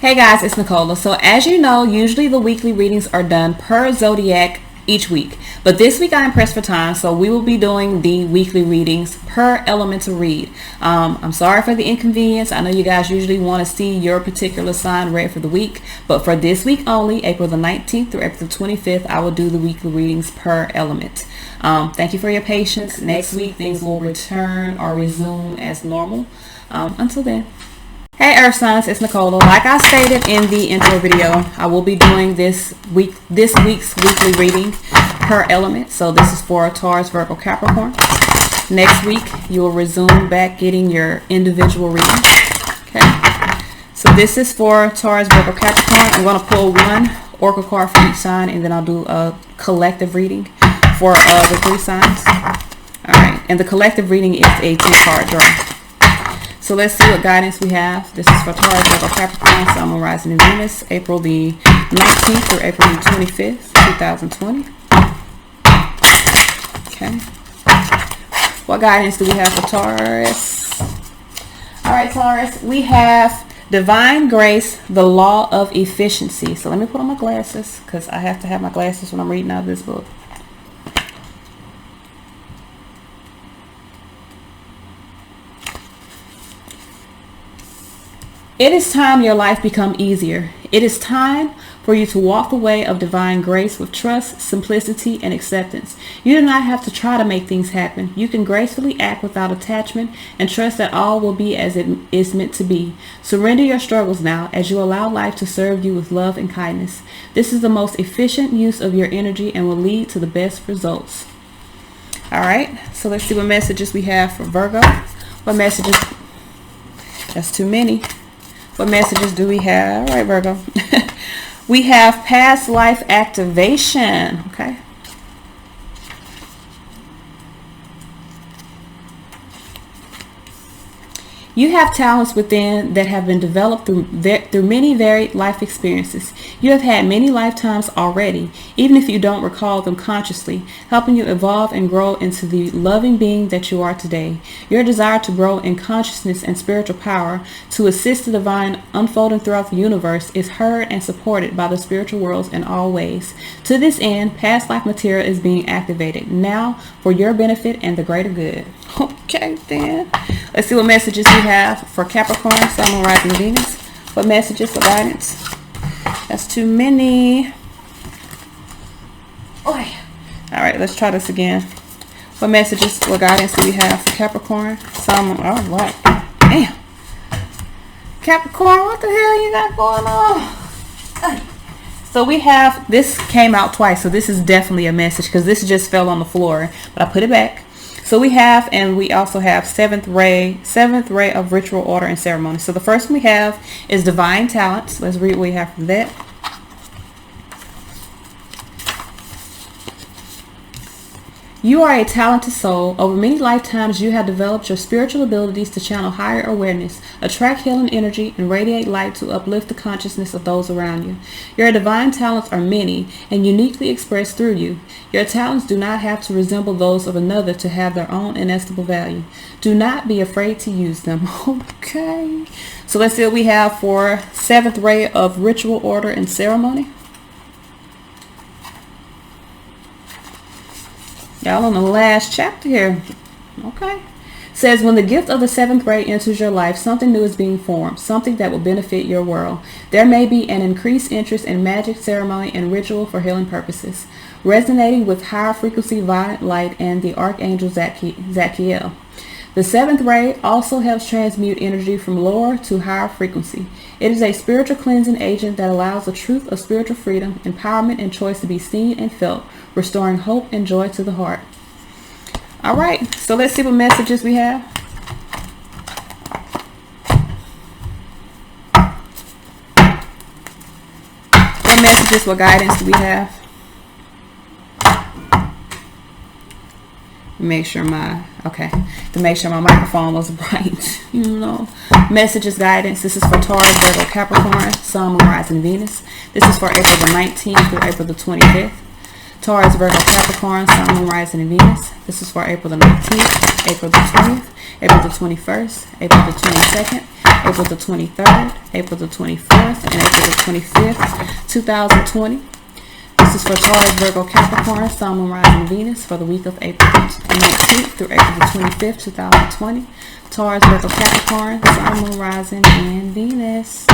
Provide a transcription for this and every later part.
Hey guys, it's Nicola. So as you know, usually the weekly readings are done per zodiac each week. But this week I am pressed for time, so we will be doing the weekly readings per elemental read. I'm sorry for the inconvenience. I know you guys usually want to see your particular sign read for the week, but for this week only, April the 19th through April the 25th, I will do the weekly readings per element. Thank you for your patience. Next week things will return or resume as normal. Until then. Hey Earth signs, it's Nicola. Like I stated in the intro video, I will be doing this week's weekly reading per element. So this is for Taurus, Virgo, Capricorn. Next week you will resume back getting your individual reading. Okay. So this is for Taurus, Virgo, Capricorn. I'm going to pull one oracle card for each sign, and then I'll do a collective reading for the three signs. All right, and the collective reading is a 10-card draw. So let's see what guidance we have. This is for Taurus, Virgo, Capricorn, Sun, Moon, Rising, and Venus, April the 19th through April the 25th, 2020. Okay. What guidance do we have for Taurus? All right, Taurus, we have Divine Grace, the Law of Efficiency. So let me put on my glasses because I have to have my glasses when I'm reading out of this book. It is time your life become easier. It is time for you to walk the way of divine grace with trust, simplicity, and acceptance. You do not have to try to make things happen. You can gracefully act without attachment and trust that all will be as it is meant to be. Surrender your struggles now as you allow life to serve you with love and kindness. This is the most efficient use of your energy and will lead to the best results. All right, so let's see what messages we have for Virgo. What messages? That's too many. What messages do we have? All right, Virgo. We have past life activation. Okay. You have talents within that have been developed through many varied life experiences. You have had many lifetimes already, even if you don't recall them consciously, helping you evolve and grow into the loving being that you are today. Your desire to grow in consciousness and spiritual power to assist the divine unfolding throughout the universe is heard and supported by the spiritual worlds in all ways. To this end, past life material is being activated now for your benefit and the greater good. Okay, then. Let's see what messages we have for Capricorn, Sun, Moon, Rising, Venus. What messages for guidance? That's too many. All right, let's try this again. What messages, what guidance do we have for Capricorn, Sun, Moon? All right. Damn. Capricorn, what the hell you got going on? So we have, this came out twice, so this is definitely a message because this just fell on the floor, but I put it back. So we have, and we also have seventh ray of ritual, order, and ceremony. So the first one we have is divine talents. Let's read what we have from that. You are a talented soul. Over many lifetimes, you have developed your spiritual abilities to channel higher awareness, attract healing energy, and radiate light to uplift the consciousness of those around you. Your divine talents are many and uniquely expressed through you. Your talents do not have to resemble those of another to have their own inestimable value. Do not be afraid to use them. Okay. So let's see what we have for seventh ray of ritual, order, and ceremony. Y'all on the last chapter here. Okay. Says, when the gift of the seventh ray enters your life, something new is being formed, something that will benefit your world. There may be an increased interest in magic, ceremony, and ritual for healing purposes, resonating with higher frequency violet light and the archangel Zadkiel. The seventh ray also helps transmute energy from lower to higher frequency. It is a spiritual cleansing agent that allows the truth of spiritual freedom, empowerment, and choice to be seen and felt, restoring hope and joy to the heart. All right, so let's see what messages we have. What messages, what guidance do we have? Make sure my microphone was bright. Messages, guidance. This is for Taurus, Virgo, Capricorn, Sun, Moon, Rising, Venus. This is for April the 19th through April the 25th. Taurus, Virgo, Capricorn, Sun, Moon, Rising, and Venus. This is for April the 19th, April the 20th, April the 21st, April the 22nd, April the 23rd, April the 24th, and April the 25th, 2020. This is for Taurus, Virgo, Capricorn, Sun, Moon, Rising, and Venus for the week of April the 19th through April the 25th, 2020. Taurus, Virgo, Capricorn, Sun, Moon, Rising, and Venus.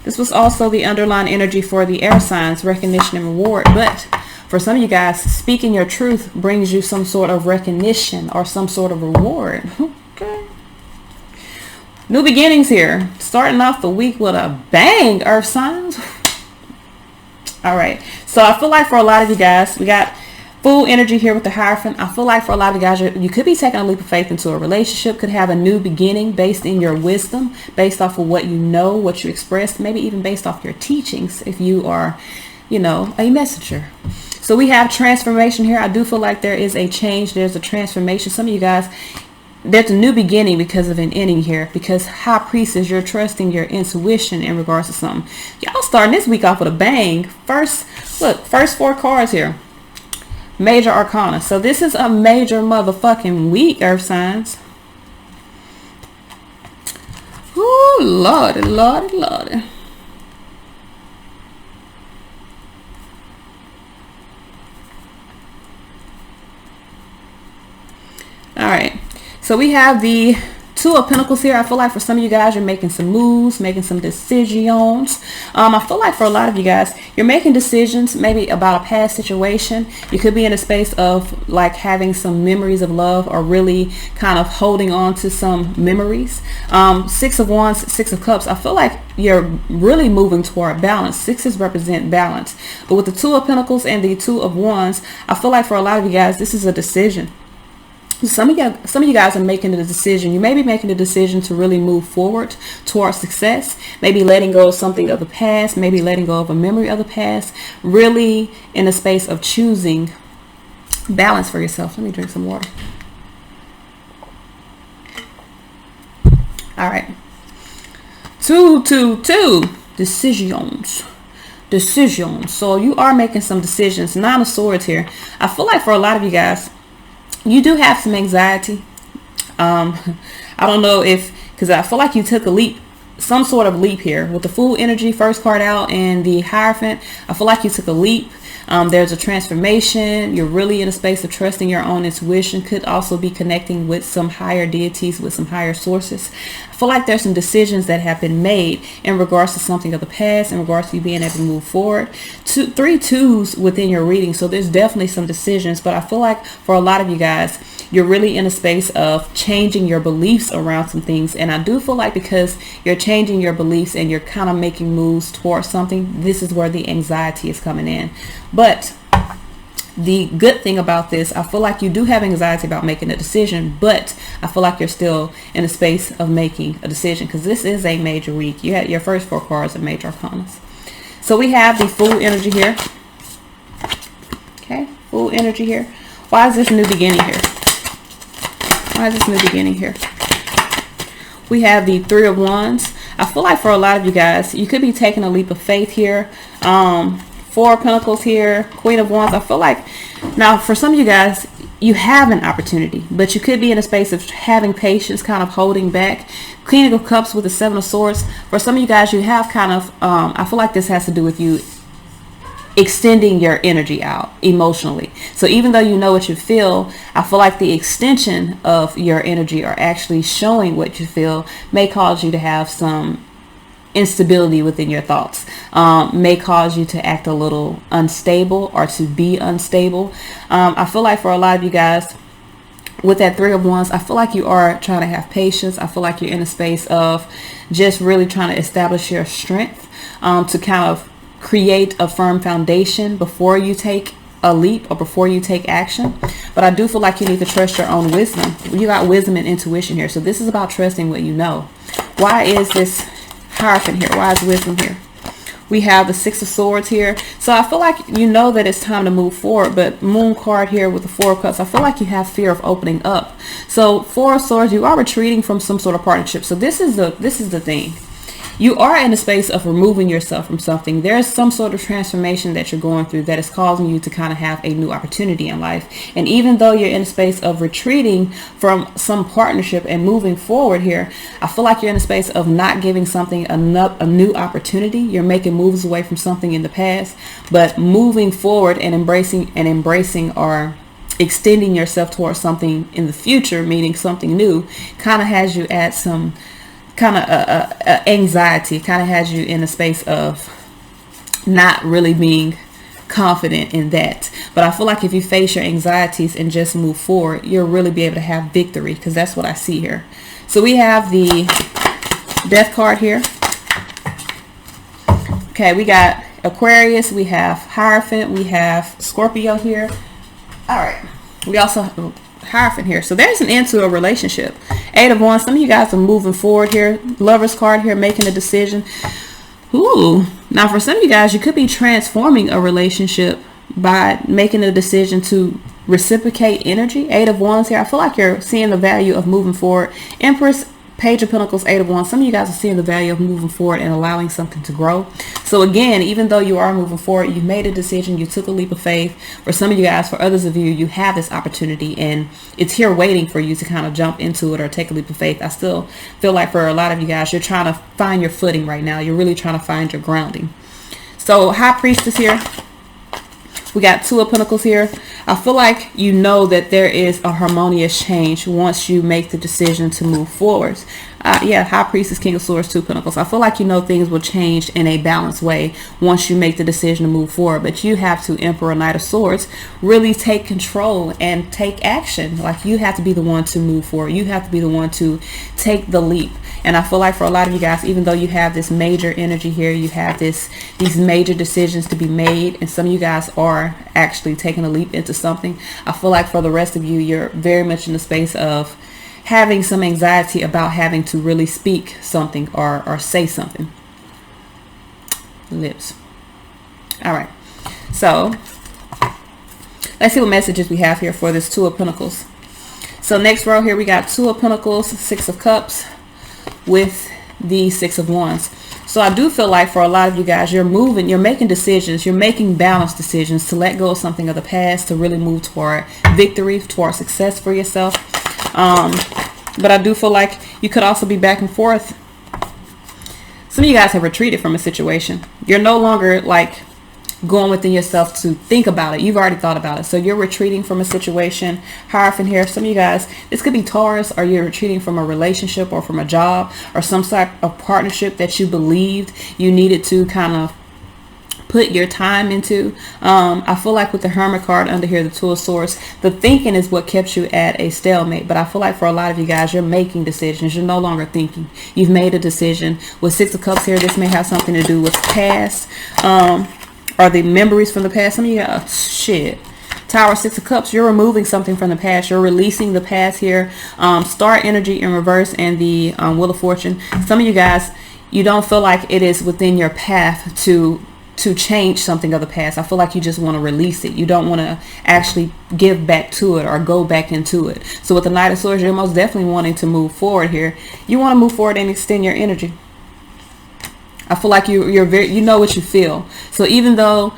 This was also the underlying energy for the air signs, recognition and reward. But for some of you guys, speaking your truth brings you some sort of recognition or some sort of reward. Okay. New beginnings here. Starting off the week with a bang, earth signs. All right. So I feel like for a lot of you guys, we got full energy here with the Hierophant. I feel like for a lot of you guys, you could be taking a leap of faith into a relationship, could have a new beginning based in your wisdom, based off of what you know, what you expressed, maybe even based off your teachings if you are, you know, a messenger. So we have transformation here. I do feel like there is a change. There's a transformation. Some of you guys, there's a new beginning because of an ending here. Because High Priestess, you're trusting your intuition in regards to something. Y'all starting this week off with a bang. First 4 cards here. Major Arcana. So this is a major motherfucking week, earth signs. Ooh, lordy, lordy, lordy. All right. So we have the Two of Pentacles here. I feel like for some of you guys, you're making some moves, making some decisions. I feel like for a lot of you guys, you're making decisions maybe about a past situation. You could be in a space of like having some memories of love or really kind of holding on to some memories. 6 of Wands, 6 of Cups. I feel like you're really moving toward balance. Sixes represent balance. But with the 2 of Pentacles and the 2 of Wands, I feel like for a lot of you guys, this is a decision. Some of you guys are making the decision. You may be making the decision to really move forward towards success. Maybe letting go of something of the past. Maybe letting go of a memory of the past. Really in a space of choosing balance for yourself. Let me drink some water. All right. 2, 2, 2. Decisions. So you are making some decisions. 9 of Swords here. I feel like for a lot of you guys, you do have some anxiety. I don't know if, because I feel like you took a leap, some sort of leap here with the Fool energy, first card out, and the Hierophant. I feel like you took a leap. There's a transformation. You're really in a space of trusting your own intuition. Could also be connecting with some higher deities, with some higher sources. I feel like there's some decisions that have been made in regards to something of the past, in regards to you being able to move forward. 3 2s within your reading. So there's definitely some decisions, but I feel like for a lot of you guys, you're really in a space of changing your beliefs around some things. And I do feel like because you're changing your beliefs and you're kind of making moves towards something, this is where the anxiety is coming in. But the good thing about this, I feel like you do have anxiety about making a decision, but I feel like you're still in a space of making a decision because this is a major week. You had your first 4 cards of major arcanas. So we have the Fool energy here. Okay, Fool energy here. Why is this new beginning here? Why is this new beginning here? We have the 3 of Wands. I feel like for a lot of you guys, you could be taking a leap of faith here. 4 of Pentacles here, Queen of Wands. I feel like now for some of you guys, you have an opportunity, but you could be in a space of having patience, kind of holding back. Queen of Cups with the 7 of Swords. For some of you guys, you have kind of, I feel like this has to do with you extending your energy out emotionally. So even though you know what you feel, I feel like the extension of your energy or actually showing what you feel may cause you to have some instability within your thoughts, may cause you to act a little unstable or to be unstable. I feel like for a lot of you guys with that 3 of Wands, I feel like you are trying to have patience. I feel like you're in a space of just really trying to establish your strength, to kind of create a firm foundation before you take a leap or before you take action. But I do feel like you need to trust your own wisdom. You got wisdom and intuition here. So this is about trusting what you know. Why is this Hierophant here? Why is wisdom here? We have the 6 of Swords here. So I feel like you know that it's time to move forward, but Moon card here with the 4 of Cups, I feel like you have fear of opening up. So 4 of Swords, you are retreating from some sort of partnership. So this is the thing. you are in a space of removing yourself from something. There's some sort of transformation that you're going through that is causing you to kind of have a new opportunity in life. And even though you're in a space of retreating from some partnership and moving forward here, I feel like you're in a space of not giving something a new opportunity. You're making moves away from something in the past, but moving forward and embracing or extending yourself towards something in the future, meaning something new, kind of has you at some kind of anxiety. Kind of has you in a space of not really being confident in that. But I feel like if you face your anxieties and just move forward, you'll really be able to have victory, because that's what I see here. So we have the Death card here. Okay, we got Aquarius, we have Hierophant, we have Scorpio here. All right, we also have Hierophant here. So there's an end to a relationship. 8 of Wands. Some of you guys are moving forward here. Lovers card here, making a decision. Ooh. Now for some of you guys, you could be transforming a relationship by making a decision to reciprocate energy. 8 of Wands here. I feel like you're seeing the value of moving forward. Empress, Page of Pentacles, 8 of Wands. Some of you guys are seeing the value of moving forward and allowing something to grow. So again, even though you are moving forward, you made a decision, you took a leap of faith. For some of you guys, for others of you, you have this opportunity and it's here waiting for you to kind of jump into it or take a leap of faith. I still feel like for a lot of you guys, you're trying to find your footing right now. You're really trying to find your grounding. So High Priestess here. We got 2 of Pentacles here. I feel like you know that there is a harmonious change once you make the decision to move forward. Yeah, High Priestess, King of Swords, 2 Pentacles. I feel like you know things will change in a balanced way once you make the decision to move forward. But you have to, Emperor, Knight of Swords, really take control and take action. Like you have to be the one to move forward. You have to be the one to take the leap. And I feel like for a lot of you guys, even though you have this major energy here, you have these major decisions to be made, and some of you guys are actually taking a leap into something. I feel like for the rest of you, you're very much in the space of having some anxiety about having to really speak something or say something. Lips. All right. So let's see what messages we have here for this 2 of Pentacles. So next row here, we got 2 of Pentacles, 6 of Cups, with the 6 of Wands. So I do feel like for a lot of you guys, you're making decisions, you're making balanced decisions to let go of something of the past, to really move toward victory, toward success for yourself. But I do feel like you could also be back and forth. Some of you guys have retreated from a situation. You're no longer like going within yourself to think about it. You've already thought about it. So you're retreating from a situation. Hierophant here. Some of you guys, this could be Taurus, or you're retreating from a relationship or from a job or some type of partnership that you believed you needed to kind of put your time into. I feel like with the Hermit card under here, the 2 of Swords, the thinking is what kept you at a stalemate. But I feel like for a lot of you guys, you're making decisions. You're no longer thinking. You've made a decision. With 6 of Cups here, this may have something to do with past, or the memories from the past. Some of you guys, Tower, 6 of Cups, you're removing something from the past. You're releasing the past here. Star energy in reverse, and the Wheel of Fortune. Some of you guys, you don't feel like it is within your path to change something of the past. I feel like you just want to release it. You don't want to actually give back to it or go back into it. So with the Knight of Swords, you're most definitely wanting to move forward here. You want to move forward and extend your energy. I feel like you know what you feel. So even though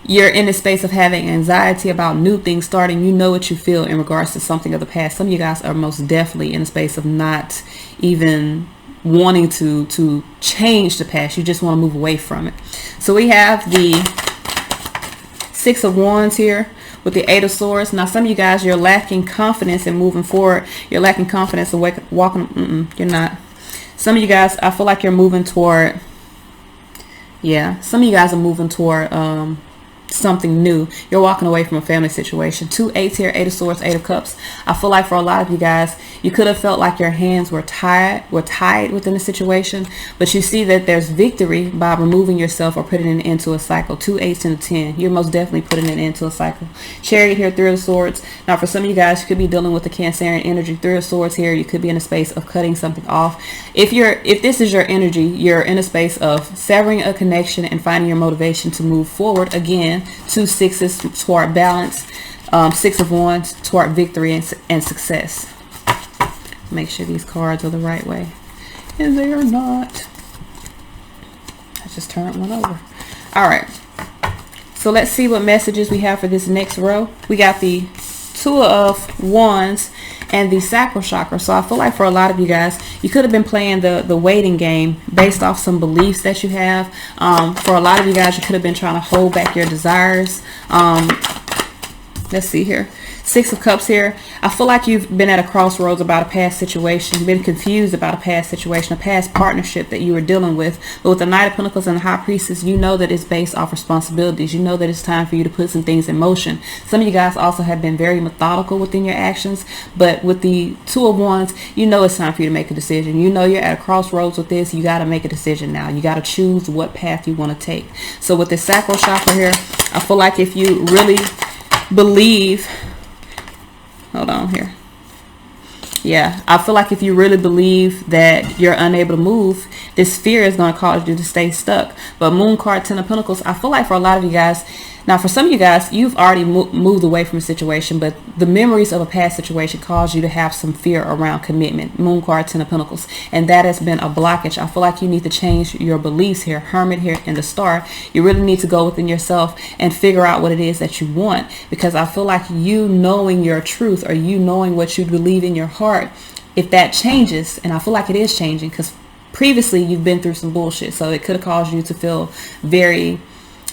you're in a space of having anxiety about new things starting, you know what you feel in regards to something of the past. Some of you guys are most definitely in a space of not even wanting to change the past. You just want to move away from it. So we have the 6 of Wands here with the 8 of Swords. Now some of you guys, you're lacking confidence in moving forward. You're lacking confidence in walking. You're not. Some of you guys, I feel like you're moving toward, some of you guys are moving toward something new. You're walking away from a family situation. 2 8s here, 8 of Swords, 8 of Cups. I feel like for a lot of you guys, you could have felt like your hands were tied within the situation, but you see that there's victory by removing yourself or putting it into a cycle. 2 8s and a 10. You're most definitely putting it into a cycle. Chariot here, 3 of Swords. Now for some of you guys, you could be dealing with the Cancerian energy. 3 of Swords here, you could be in a space of cutting something off. If this is your energy, you're in a space of severing a connection and finding your motivation to move forward. Again, 2 6s toward balance, 6 of Wands toward victory and success. Make sure these cards are the right way, and they are not. just turned one over. All right. So let's see what messages we have for this next row. We got the Two of Wands and the sacral chakra. So I feel like for a lot of you guys, you could have been playing the waiting game based off some beliefs that you have. For a lot of you guys, you could have been trying to hold back your desires. Let's see here. Six of Cups here. I feel like you've been at a crossroads about a past situation. You've been confused about a past situation, a past partnership that you were dealing with. But with the Knight of Pentacles and the High Priestess, you know that it's based off responsibilities. You know that it's time for you to put some things in motion. Some of you guys also have been very methodical within your actions. But with the Two of Wands, you know it's time for you to make a decision. You know you're at a crossroads with this. You got to make a decision now. You got to choose what path you want to take. So with the sacral chakra here, I feel like if you really believe... Hold on here. Yeah, I feel like if you really believe that you're unable to move, this fear is going to cause you to stay stuck. But Moon card, Ten of Pentacles, I feel like for a lot of you guys, now for some of you guys, you've already moved away from a situation, but the memories of a past situation cause you to have some fear around commitment. Moon card, Ten of Pentacles, and that has been a blockage. I feel like you need to change your beliefs here. Hermit here and the Star. You really need to go within yourself and figure out what it is that you want, because I feel like you knowing your truth, or you knowing what you believe in your heart, if that changes, and I feel like it is changing, because previously you've been through some bullshit, so it could have caused you to feel very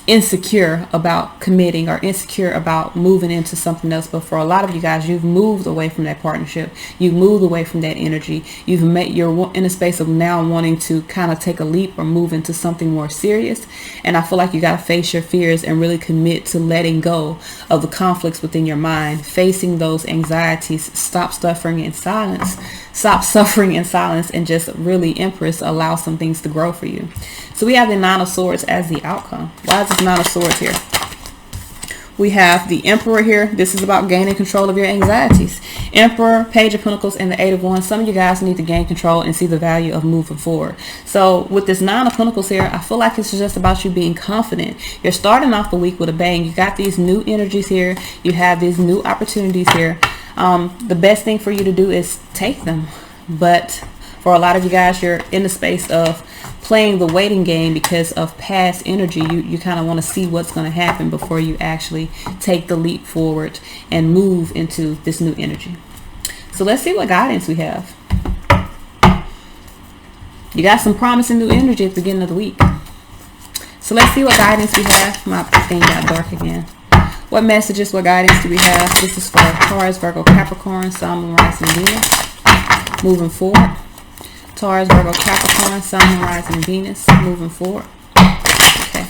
insecure about committing or insecure about moving into something else. But for a lot of you guys, you've moved away from that partnership. You've moved away from that energy. You're in a space of now wanting to kind of take a leap or move into something more serious. And I feel like you got to face your fears and really commit to letting go of the conflicts within your mind, facing those anxieties. Stop suffering in silence. Stop suffering in silence and just really, Empress, allow some things to grow for you. So we have the Nine of Swords as the outcome. Why is this Nine of Swords here? We have the Emperor here. This is about gaining control of your anxieties. Emperor, Page of Pentacles, and the Eight of Wands. Some of you guys need to gain control and see the value of moving forward. So with this Nine of Pentacles here, I feel like it's just about you being confident. You're starting off the week with a bang. You got these new energies here. You have these new opportunities here. The best thing for you to do is take them. But for a lot of you guys, you're in the space of playing the waiting game because of past energy. You kind of want to see what's going to happen before you actually take the leap forward and move into this new energy. So let's see what guidance we have. You got some promising new energy at the beginning of the week. So let's see what guidance we have. My thing got dark again. What messages, what guidance do we have? This is for Taurus, Virgo, Capricorn, Sun, Moon, Rising, Venus. Moving forward. Taurus, Virgo, Capricorn, Sun, Moon, Rising, Venus. Moving forward. Okay.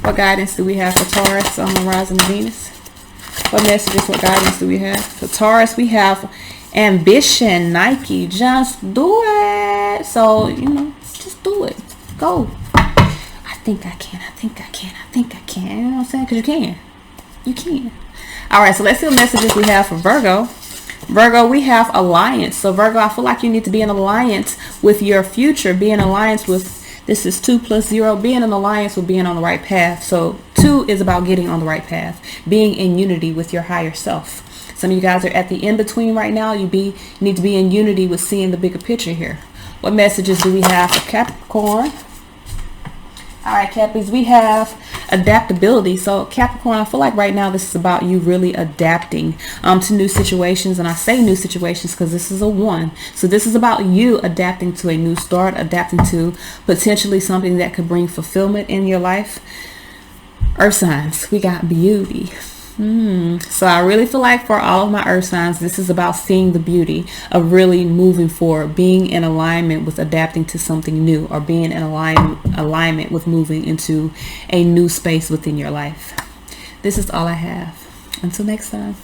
What guidance do we have for Taurus, Sun, Moon, Rising, Venus? What messages, what guidance do we have? For Taurus, we have ambition, Nike. Just do it. So, just do it. Go. I think I can. I think I can. I think I can. You know what I'm saying? Because you can. You can. All right. So let's see what messages we have for Virgo. Virgo, we have alliance. So Virgo, I feel like you need to be in alliance with your future. Be in alliance with, this is 2 plus 0. Be in an alliance with being on the right path. So 2 is about getting on the right path. Being in unity with your higher self. Some of you guys are at the in-between right now. You need to be in unity with seeing the bigger picture here. What messages do we have for Capricorn? All right, Cappies, we have adaptability. So Capricorn, I feel like right now this is about you really adapting to new situations. And I say new situations because this is a 1. So this is about you adapting to a new start, adapting to potentially something that could bring fulfillment in your life. Earth signs, we got beauty. So I really feel like for all of my earth signs, this is about seeing the beauty of really moving forward, being in alignment with adapting to something new, or being in alignment with moving into a new space within your life. This is all I have. Until next time.